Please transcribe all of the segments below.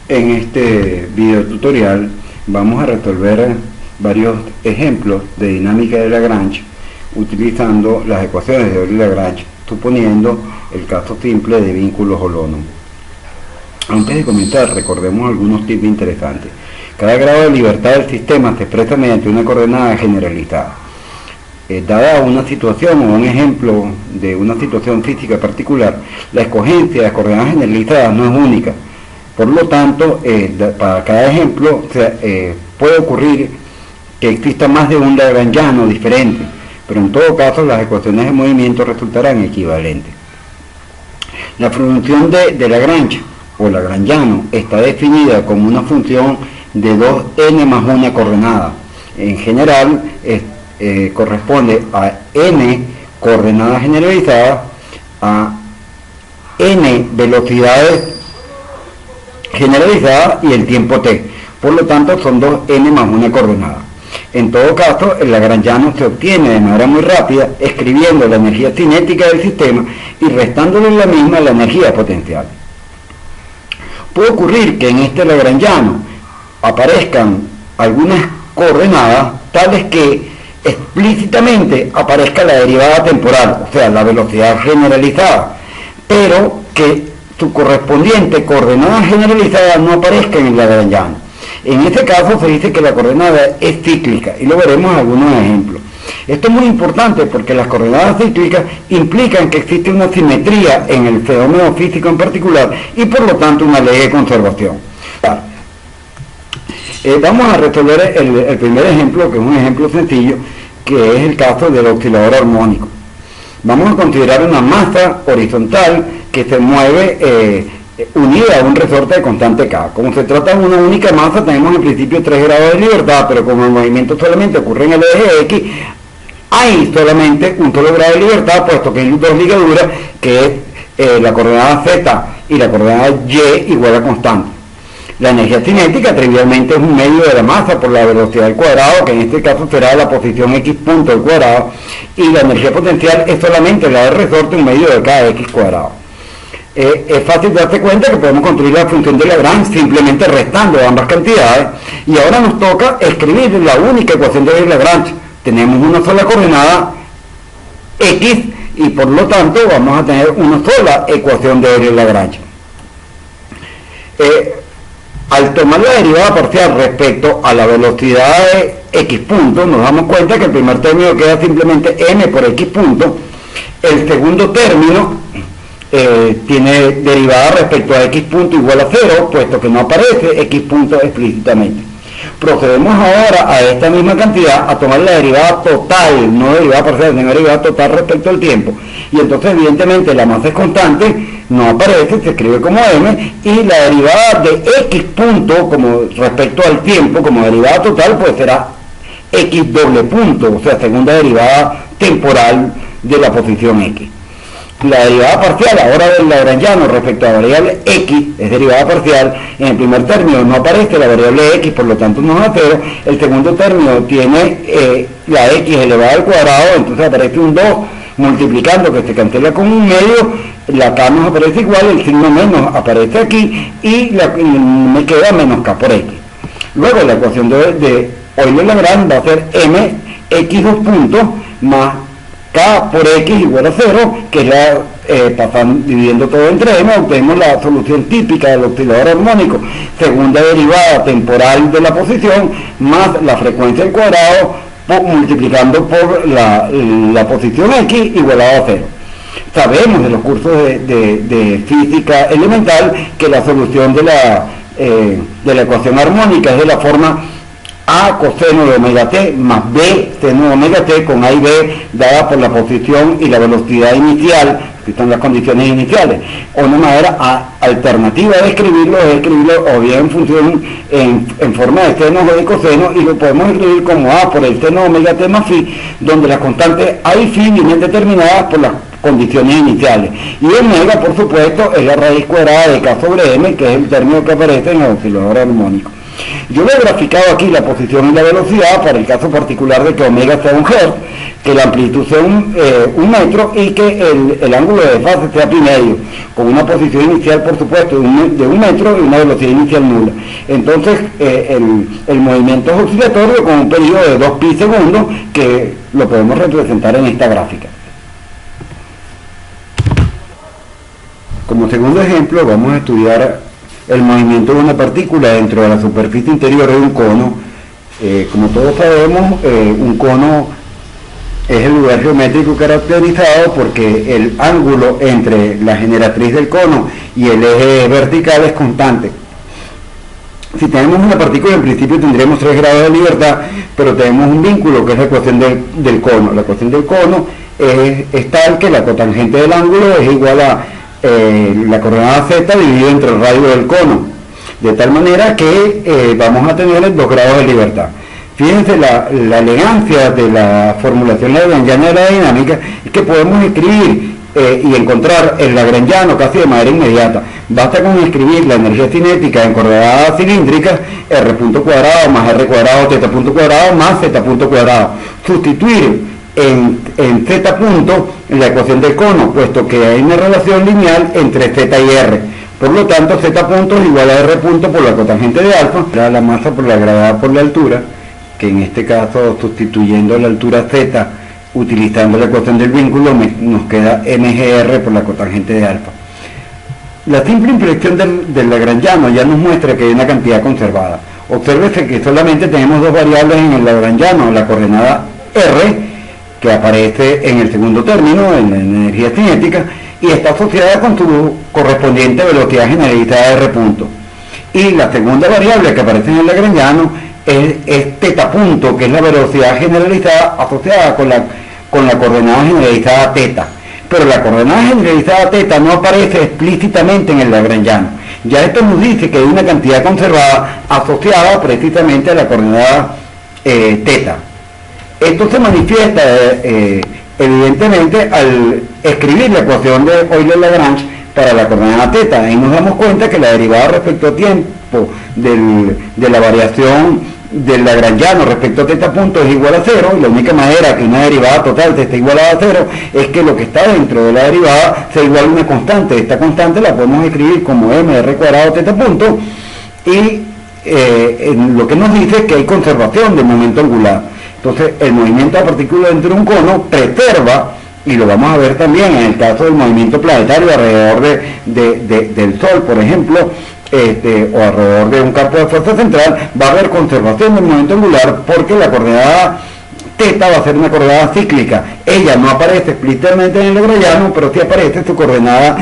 En este video tutorial vamos a resolver varios ejemplos de dinámica de Lagrange utilizando las ecuaciones de Euler-Lagrange, suponiendo el caso simple de vínculos holono. Antes de comenzar, recordemos algunos tips interesantes. Cada grado de libertad del sistema se expresa mediante una coordenada generalizada. Dada una situación o un ejemplo de una situación física particular, la escogencia de las coordenadas generalizadas no es única. Por lo tanto, para cada ejemplo puede ocurrir que exista más de un lagrangiano diferente, pero en todo caso las ecuaciones de movimiento resultarán equivalentes. La función de Lagrange o lagrangiano está definida como una función de 2n más una coordenada. En general corresponde a n coordenadas generalizadas a n velocidades generalizadas y el tiempo t. Por lo tanto son 2n más una coordenada. En todo caso, el lagrangiano se obtiene de manera muy rápida escribiendo la energía cinética del sistema y restándole la misma la energía potencial. Puede ocurrir que en este lagrangiano aparezcan algunas coordenadas tales que explícitamente aparezca la derivada temporal, o sea, la velocidad generalizada, pero que su correspondiente coordenada generalizada no aparezca en el lagrangiano. En este caso se dice que la coordenada es cíclica y lo veremos en algunos ejemplos. Esto es muy importante porque las coordenadas cíclicas implican que existe una simetría en el fenómeno físico en particular y por lo tanto una ley de conservación. Vamos a resolver el primer ejemplo, que es un ejemplo sencillo, que es el caso del oscilador armónico. Vamos a considerar una masa horizontal que se mueve unida a un resorte de constante K. Como se trata de una única masa, tenemos en principio 3 grados de libertad, pero como el movimiento solamente ocurre en el eje X, hay solamente un solo grado de libertad, puesto que hay dos ligaduras, que es la coordenada Z y la coordenada Y igual a constante. La energía cinética trivialmente es un medio de la masa por la velocidad al cuadrado, que en este caso será la posición x punto al cuadrado, y la energía potencial es solamente la del resorte, un medio de cada x cuadrado. Es fácil darse cuenta que podemos construir la función de Lagrange simplemente restando ambas cantidades, y ahora nos toca escribir la única ecuación de Lagrange. Tenemos una sola coordenada x y por lo tanto vamos a tener una sola ecuación de Lagrange. Al tomar la derivada parcial respecto a la velocidad de x punto, nos damos cuenta que el primer término queda simplemente n por x punto. El segundo término tiene derivada respecto a x punto igual a 0, puesto que no aparece x punto explícitamente. Procedemos ahora a esta misma cantidad a tomar la derivada total, no derivada parcial, sino derivada total respecto al tiempo. Y entonces evidentemente la masa es constante, no aparece, se escribe como m, y la derivada de x punto como respecto al tiempo, como derivada total, pues será x doble punto, o sea, segunda derivada temporal de la posición x. La derivada parcial ahora del lagrangiano respecto a la variable x es derivada parcial. En el primer término no aparece la variable x, por lo tanto no es 0. El segundo término tiene la x elevada al cuadrado, entonces aparece un 2 multiplicando, que se cancela con un medio, la k nos aparece igual, el signo menos aparece aquí y me queda menos k por x. Luego la ecuación de Euler-Lagrange va a ser m x 2 puntos más k por x igual a 0, que es la, dividiendo todo entre m, obtenemos la solución típica del oscilador armónico, segunda derivada temporal de la posición, más la frecuencia al cuadrado, multiplicando por la posición x igualado a 0. Sabemos de los cursos de física elemental que la solución de la ecuación armónica es de la forma a coseno de omega t más b seno de omega t con a y b dada por la posición y la velocidad inicial, que son las condiciones iniciales. Una manera alternativa de escribirlo es escribirlo o bien en función en forma de seno o de coseno, y lo podemos escribir como a por el seno de omega t más phi, donde las constantes a y phi vienen determinadas por las condiciones iniciales, y omega por supuesto es la raíz cuadrada de k sobre m, que es el término que aparece en el oscilador armónico. Yo le he graficado aquí la posición y la velocidad para el caso particular de que omega sea 1 Hz, que la amplitud sea un metro y que el ángulo de desfase sea pi medio, con una posición inicial por supuesto de 1 metro y una velocidad inicial nula. Entonces el movimiento es oscilatorio con un periodo de 2 pi segundos, que lo podemos representar en esta gráfica. Como segundo ejemplo vamos a estudiar el movimiento de una partícula dentro de la superficie interior de un cono. Como todos sabemos, un cono es el lugar geométrico caracterizado porque el ángulo entre la generatriz del cono y el eje vertical es constante. Si tenemos una partícula, en principio tendremos 3 grados de libertad, pero tenemos un vínculo que es la ecuación del cono. La ecuación del cono es tal que la cotangente del ángulo es igual a la coordenada z dividida entre el radio del cono, de tal manera que vamos a tener 2 grados de libertad. Fíjense la elegancia de la formulación lagrangiana de la dinámica, es que podemos escribir y encontrar el lagrangiano casi de manera inmediata. Basta con escribir la energía cinética en coordenadas cilíndricas, r punto cuadrado más r cuadrado θ punto cuadrado más z punto cuadrado. Sustituir en z punto en la ecuación del cono, puesto que hay una relación lineal entre z y r. Por lo tanto, z punto es igual a r punto por la cotangente de alfa, la masa por la gravedad por la altura, que en este caso, sustituyendo la altura z, utilizando la ecuación del vínculo, nos queda mgr por la cotangente de alfa. La simple inflexión del lagrangiano ya nos muestra que hay una cantidad conservada. Obsérvese que solamente tenemos 2 variables en el lagrangiano, la coordenada r, que aparece en el segundo término, en la energía cinética, y está asociada con su correspondiente velocidad generalizada r punto. Y la segunda variable que aparece en el lagrangiano es θ punto, que es la velocidad generalizada asociada con la coordenada generalizada θ. Pero la coordenada generalizada θ no aparece explícitamente en el lagrangiano. Ya esto nos dice que hay una cantidad conservada asociada precisamente a la coordenada θ. Esto se manifiesta evidentemente al escribir la ecuación de Euler-Lagrange para la coordenada θ. Ahí nos damos cuenta que la derivada respecto a tiempo de la variación del lagrangiano respecto a θ punto es igual a 0, y la única manera que una derivada total esté igual a 0 es que lo que está dentro de la derivada sea igual a una constante. Esta constante la podemos escribir como mr cuadrado θ punto, y lo que nos dice es que hay conservación del momento angular. Entonces el movimiento de partículas dentro de un cono preserva, y lo vamos a ver también en el caso del movimiento planetario alrededor del Sol, por ejemplo, o alrededor de un campo de fuerza central, va a haber conservación del momento angular, porque la coordenada θ va a ser una coordenada cíclica. Ella no aparece explícitamente en el lagrangiano, pero sí aparece su coordenada,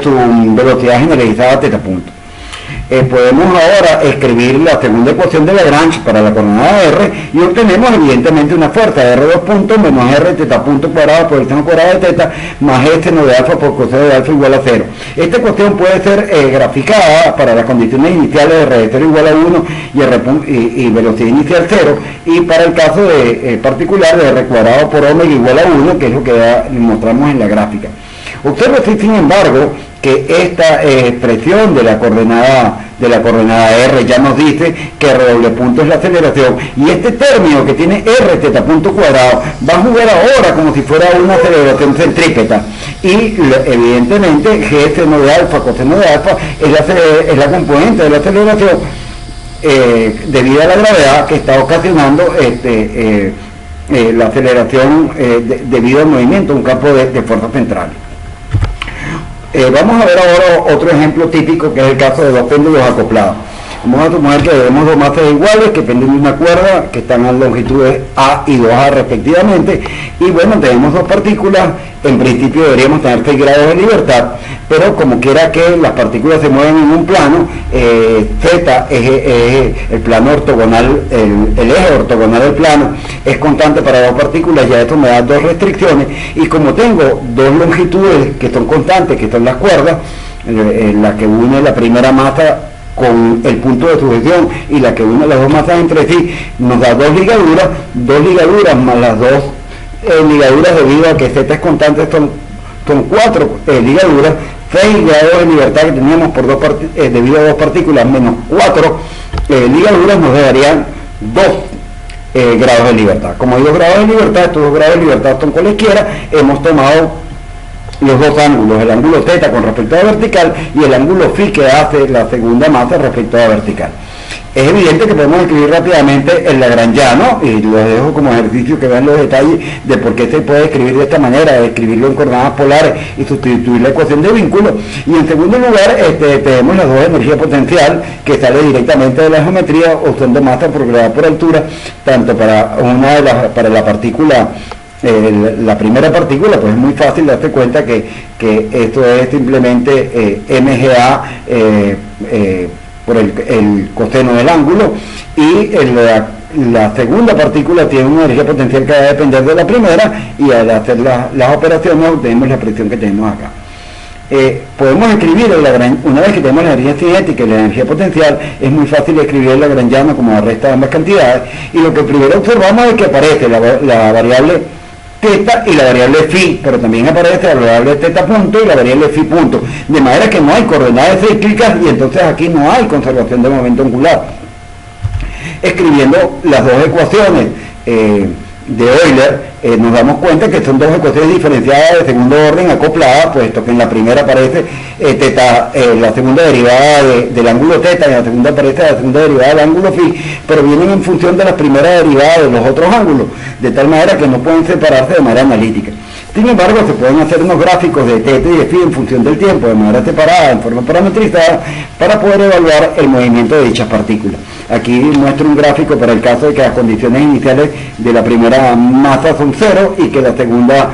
su velocidad generalizada θ punto. Podemos ahora escribir la segunda ecuación de Lagrange para la coordenada r, y obtenemos evidentemente una fuerza de r2 punto menos r θ punto cuadrado por el seno cuadrado de θ más e seno de alfa por coseno de alfa igual a 0. Esta ecuación puede ser graficada para las condiciones iniciales de r de 0 igual a 1 y velocidad inicial 0, y para el caso particular de r cuadrado por omega igual a 1, que es lo que mostramos en la gráfica. Observe, sin embargo, que esta expresión de la coordenada r ya nos dice que r doble punto es la aceleración, y este término que tiene r θ punto cuadrado va a jugar ahora como si fuera una aceleración centrípeta, y evidentemente g seno de alfa coseno de alfa es la componente de la aceleración debido a la gravedad que está ocasionando la aceleración debido al movimiento de un campo de fuerza central. Vamos a ver ahora otro ejemplo típico, que es el caso de dos péndulos acoplados. Vamos a suponer que tenemos dos masas iguales que penden de una cuerda, que están a longitudes A y 2A respectivamente, y bueno, tenemos dos partículas. En principio deberíamos tener 6 grados de libertad, pero como quiera que las partículas se mueven en un plano, Z es el plano ortogonal, el eje ortogonal del plano es constante para dos partículas. Ya esto me da dos restricciones, y como tengo dos longitudes que son constantes, que son las cuerdas, la que une la primera masa con el punto de sujeción y la que une las dos masas entre sí, nos da dos ligaduras más las dos ligaduras, debido a que Z es constante, son 4 ligaduras, 6 grados de libertad que teníamos por debido a dos partículas, menos 4 ligaduras nos darían 2 grados de libertad. Como hay 2 grados de libertad, estos 2 grados de libertad son cualesquiera. Hemos tomado los dos ángulos, el ángulo θ con respecto a la vertical y el ángulo φ que hace la segunda masa respecto a la vertical. Es evidente que podemos escribir rápidamente el lagrangiano, y lo dejo como ejercicio que vean los detalles de por qué se puede escribir de esta manera, de escribirlo en coordenadas polares y sustituir la ecuación de vínculo. Y en segundo lugar, tenemos las dos energías potencial que sale directamente de la geometría, usando masa por gravedad por altura, tanto para para la partícula, la primera partícula, pues es muy fácil darse cuenta que esto es simplemente mga por el coseno del ángulo, y la segunda partícula tiene una energía potencial que va a depender de la primera, y al hacer las operaciones obtenemos la expresión que tenemos acá. Podemos escribir una vez que tenemos la energía cinética y la energía potencial, es muy fácil escribir el lagrangiano como la resta de ambas cantidades, y lo que primero observamos es que aparece la variable θ y la variable φ, pero también aparece la variable θ punto y la variable φ punto, de manera que no hay coordenadas cíclicas, y entonces aquí no hay conservación de momento angular. Escribiendo las dos ecuaciones de Euler, nos damos cuenta que son dos ecuaciones diferenciadas de segundo orden acopladas, puesto que en la primera aparece la segunda derivada del ángulo θ, y en la segunda aparece la segunda derivada del ángulo φ, pero vienen en función de las primeras derivadas de los otros ángulos, de tal manera que no pueden separarse de manera analítica. Sin embargo, se pueden hacer unos gráficos de θ y de φ en función del tiempo, de manera separada, en forma parametrizada, para poder evaluar el movimiento de dichas partículas. Aquí muestro un gráfico para el caso de que las condiciones iniciales de la primera masa son 0 y que la segunda,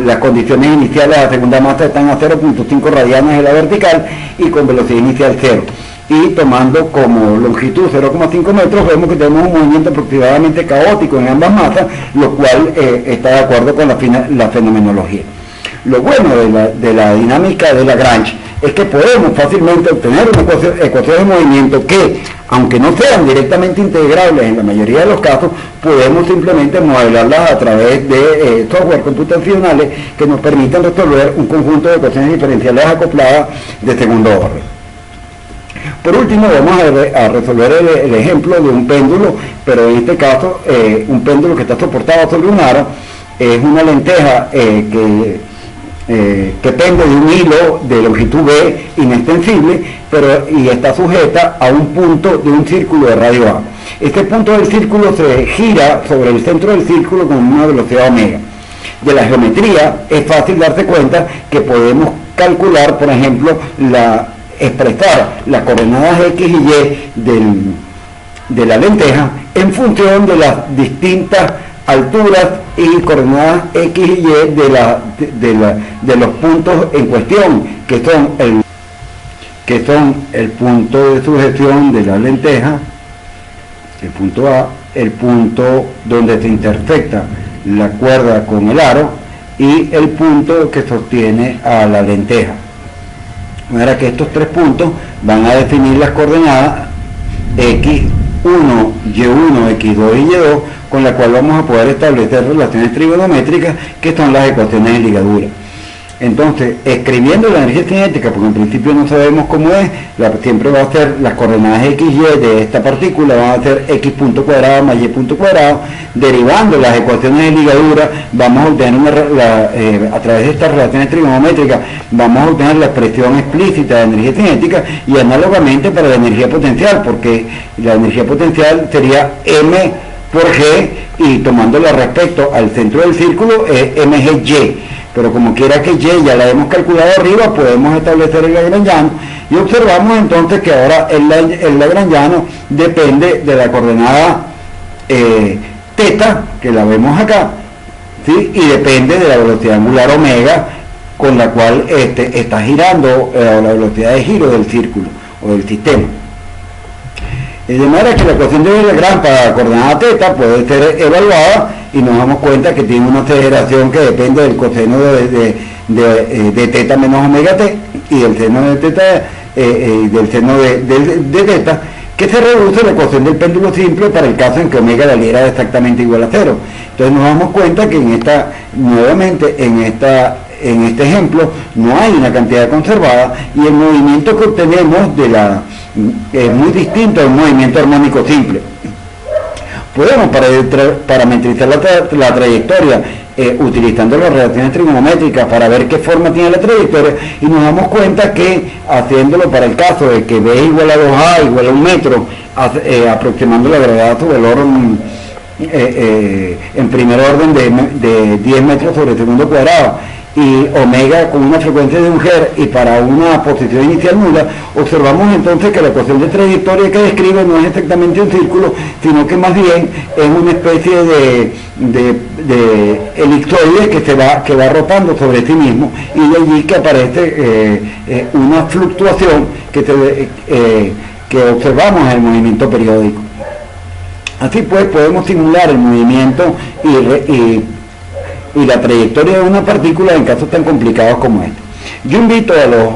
las condiciones iniciales de la segunda masa están a 0.5 radianes en la vertical y con velocidad inicial 0. Y tomando como longitud 0,5 metros, vemos que tenemos un movimiento aproximadamente caótico en ambas masas, lo cual está de acuerdo con la fenomenología. Lo bueno de la dinámica de Lagrange es que podemos fácilmente obtener una ecuación de movimiento que, aunque no sean directamente integrables en la mayoría de los casos, podemos simplemente modelarlas a través de software computacionales que nos permitan resolver un conjunto de ecuaciones diferenciales acopladas de segundo orden. Por último, vamos a resolver el ejemplo de un péndulo, pero en este caso un péndulo que está soportado sobre un aro. Es una lenteja que pende de un hilo de longitud B inextensible, y está sujeta a un punto de un círculo de radio A. Este punto del círculo se gira sobre el centro del círculo con una velocidad omega. De la geometría es fácil darse cuenta que podemos calcular, por ejemplo, expresar las coordenadas X y Y de la lenteja en función de las distintas alturas y coordenadas X y Y de los puntos en cuestión, que son el punto de sujeción de la lenteja, el punto A, el punto donde se intersecta la cuerda con el aro y el punto que sostiene a la lenteja. De manera que estos tres puntos van a definir las coordenadas X1, Y1, X2 y Y2, con la cual vamos a poder establecer relaciones trigonométricas que son las ecuaciones de ligadura. Entonces, escribiendo la energía cinética, porque en principio no sabemos cómo es, siempre va a ser las coordenadas X, Y de esta partícula, van a ser X punto cuadrado más Y punto cuadrado. Derivando las ecuaciones de ligadura, vamos a obtener a través de estas relaciones trigonométricas, vamos a obtener la expresión explícita de energía cinética, y análogamente para la energía potencial, porque la energía potencial sería M por G, y tomándola respecto al centro del círculo es mgy. Pero como quiera que Y ya la hemos calculado arriba, podemos establecer el lagrangiano, y observamos entonces que ahora el lagrangiano depende de la coordenada θ, que la vemos acá, ¿sí? Y depende de la velocidad angular omega, con la cual está girando la velocidad de giro del círculo o del sistema. De manera que la ecuación de Lagrange para la coordenada θ puede ser evaluada, y nos damos cuenta que tiene una aceleración que depende del coseno de θ menos omega t y del seno de θ del seno de θ, que se reduce a la ecuación del péndulo simple para el caso en que omega valiera exactamente igual a 0. Entonces nos damos cuenta que nuevamente en este ejemplo no hay una cantidad conservada, y el movimiento que obtenemos muy distinto a un movimiento armónico simple. Podemos parametrizar la trayectoria utilizando las relaciones trigonométricas para ver qué forma tiene la trayectoria, y nos damos cuenta que haciéndolo para el caso de que B igual a 2A igual a 1 metro, aproximando la gravedad a su valor en primer orden de 10 metros sobre segundo cuadrado, y omega con una frecuencia de un Hz y para una posición inicial nula, observamos entonces que la ecuación de trayectoria que describe no es exactamente un círculo, sino que más bien es una especie de elipsoide que va rotando sobre sí mismo, y de allí que aparece una fluctuación que observamos en el movimiento periódico. Así pues, podemos simular el movimiento y la trayectoria de una partícula en casos tan complicados como este. Yo invito a los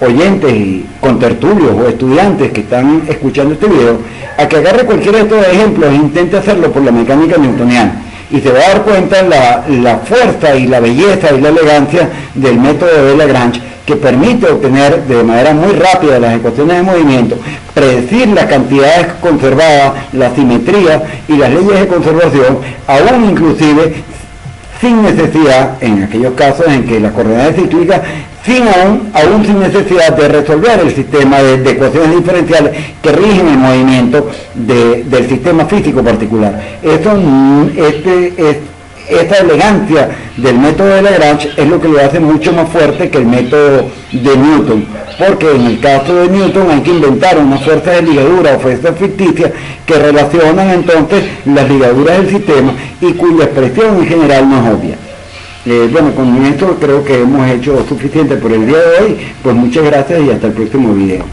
oyentes y contertulios o estudiantes que están escuchando este video a que agarre cualquiera de estos ejemplos e intente hacerlo por la mecánica newtoniana, y se va a dar cuenta la fuerza y la belleza y la elegancia del método de Lagrange, que permite obtener de manera muy rápida las ecuaciones de movimiento, predecir las cantidades conservadas, la simetría y las leyes de conservación, aún inclusive sin necesidad, en aquellos casos en que las coordenadas cíclicas, aún sin necesidad de resolver el sistema de ecuaciones diferenciales que rigen el movimiento del sistema físico particular. Esta elegancia del método de Lagrange es lo que lo hace mucho más fuerte que el método de Newton, porque en el caso de Newton hay que inventar unas fuerzas de ligadura o fuerzas ficticias que relacionan entonces las ligaduras del sistema y cuya expresión en general no es obvia. Bueno, con esto creo que hemos hecho suficiente por el día de hoy, pues muchas gracias y hasta el próximo video.